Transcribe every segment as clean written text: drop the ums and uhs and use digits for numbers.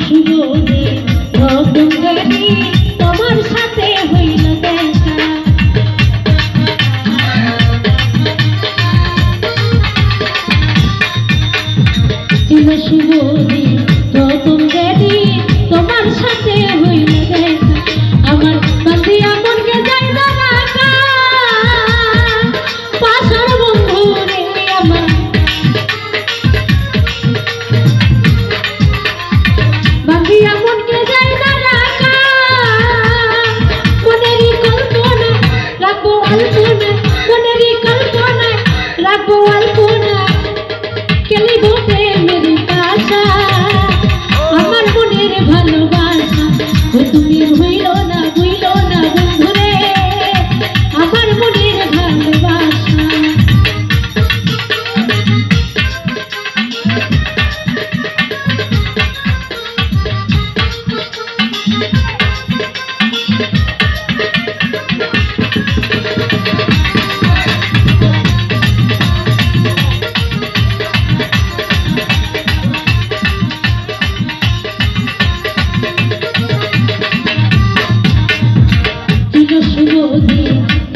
শুভ দিন রতন দেবী তোমার সাথে হইল দেখা ছিল শুভ দিন রতন দেবী তোমার সাথে হইল দেখা আমার বান্দিয়া মনকে যাই না রাখা পাশার বন্ধু রে আমার বান্দিয়া মনকে যাই না রাখা মনেরই কল্পনা রাখবো আলপনা মনেরই কল্পনা রাখবো আলপনা খেলিব প্রেমের কাছা আমার মনের ভালোবাসা ও তুমি ভুইল না বন্ধুরে আমার মনের ভালোবাসা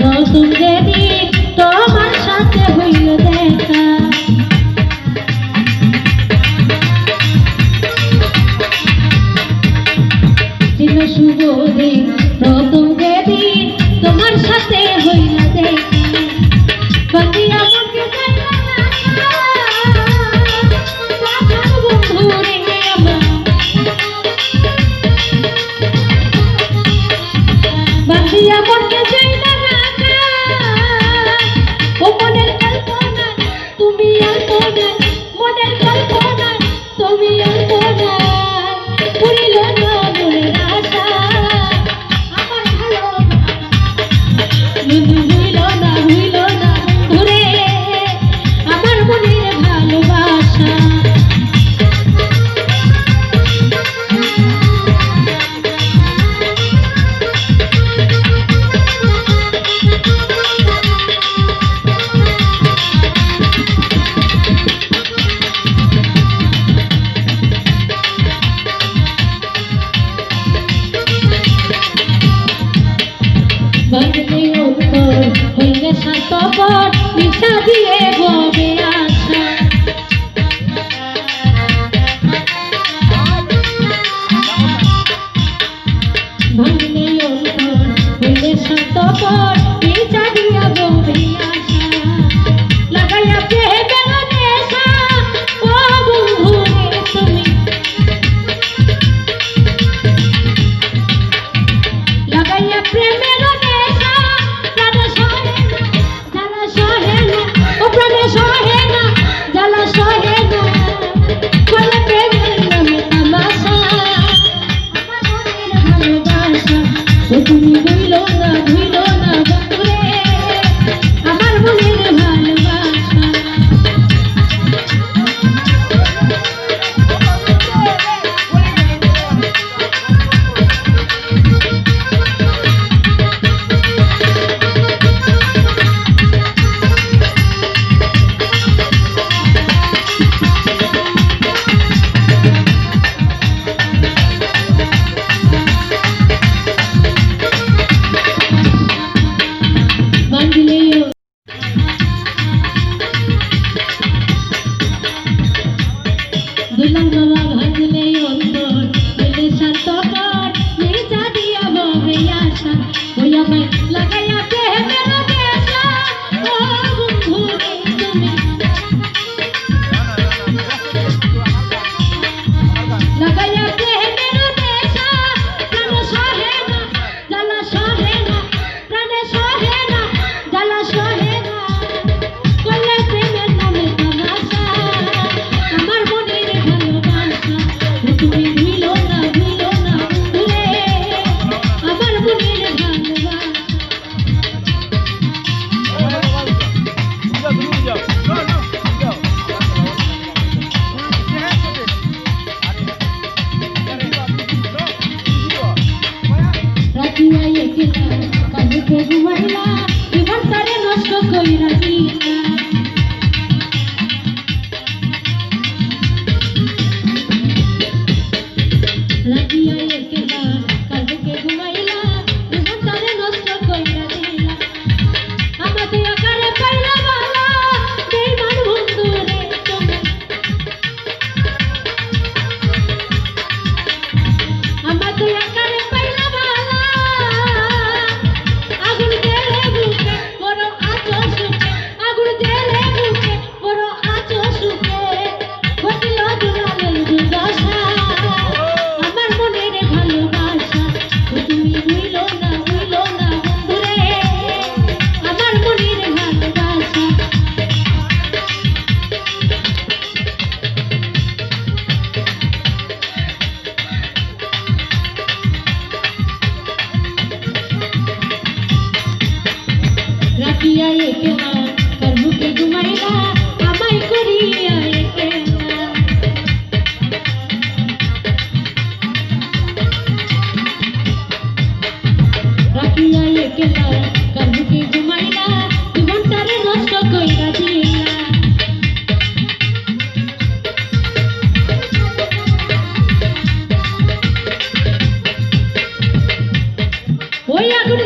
রতন দেবী তোমার সাথে হইল দেখা ছিল শুভ দিন রতন দেবী তোমার সাথে হইল দেখা বান্দিয়া মনকে যাই না রাখা পাশার বন্ধু রে আমার বান্দিয়া মনকে যাই না ও মনের কল্পনা তুমি আলপনা মনের কল্পনা তুমি আলপনা পুরিল না মনের আশা আমার ভালো বন্ধু হইল না বন্ধুরে আমার মনের ভালোবাসা ভাঙলে অন্তর হইলে স্বার্থপর মিশা দিয়ে ববে আশা ভাঙলে অন্তর হইলে স্বার্থপর মিশা দিয়া ববে আশা লাগাইয়া প্রেমের নেশা ও বন্ধু রে তুমি লাগাইয়া প্রেমের তুমি ভুইল না বন্ধুরে আমার মনের ভালোবাসা দুলাল বাবা ভাঙলে অন্তর হইলে স্বার্থপর মিশা দিয়া ববে আশা ওই আমায় লাগাইয়া প্রেমের নেশা ও বন্ধু রে তুমি লাগাইয়া প্রেমের নেশা প্রাণ সহে না জ্বালা সহে না প্রাণে সহে না জ্বালা সহে না করলে প্রেমের নামে তামাশা আমার মনের ভালোবাসা তুমি ভুইল না বন্ধুরে আমার মনের ভালোবাসা রাখিয়া একলা কাঁদিতে ঘুমাইলা জীবন তারে নষ্ট কইরা দিলা রাখিয়া একলা কাল বুকে ঘুমাইলা জীবনটারে নষ্ট কইরা দিলা আমাকে আকারে পাইলা বালা বেঈমান বন্ধু রে তুমি আমাকে আকারে পাইলা বালা আগুন জেলে বুকে বড় আছো সুখে আগুন জেলে বুকে বড় আছো সুখে ঘটিল জুড়ালের দুর্দশা আমার মনের ভালোবাসা তুমি ভুইলো না বন্ধুরে আমার মনের ভালোবাসা রাখিয়া একলা কার বুকে ঘুমাইলা আমায় করিয়া একলা রাখিয়া একলা কার বুকে ঘুমাইলা জীবনটারে নষ্ট কইরা দিলা ওই আগুন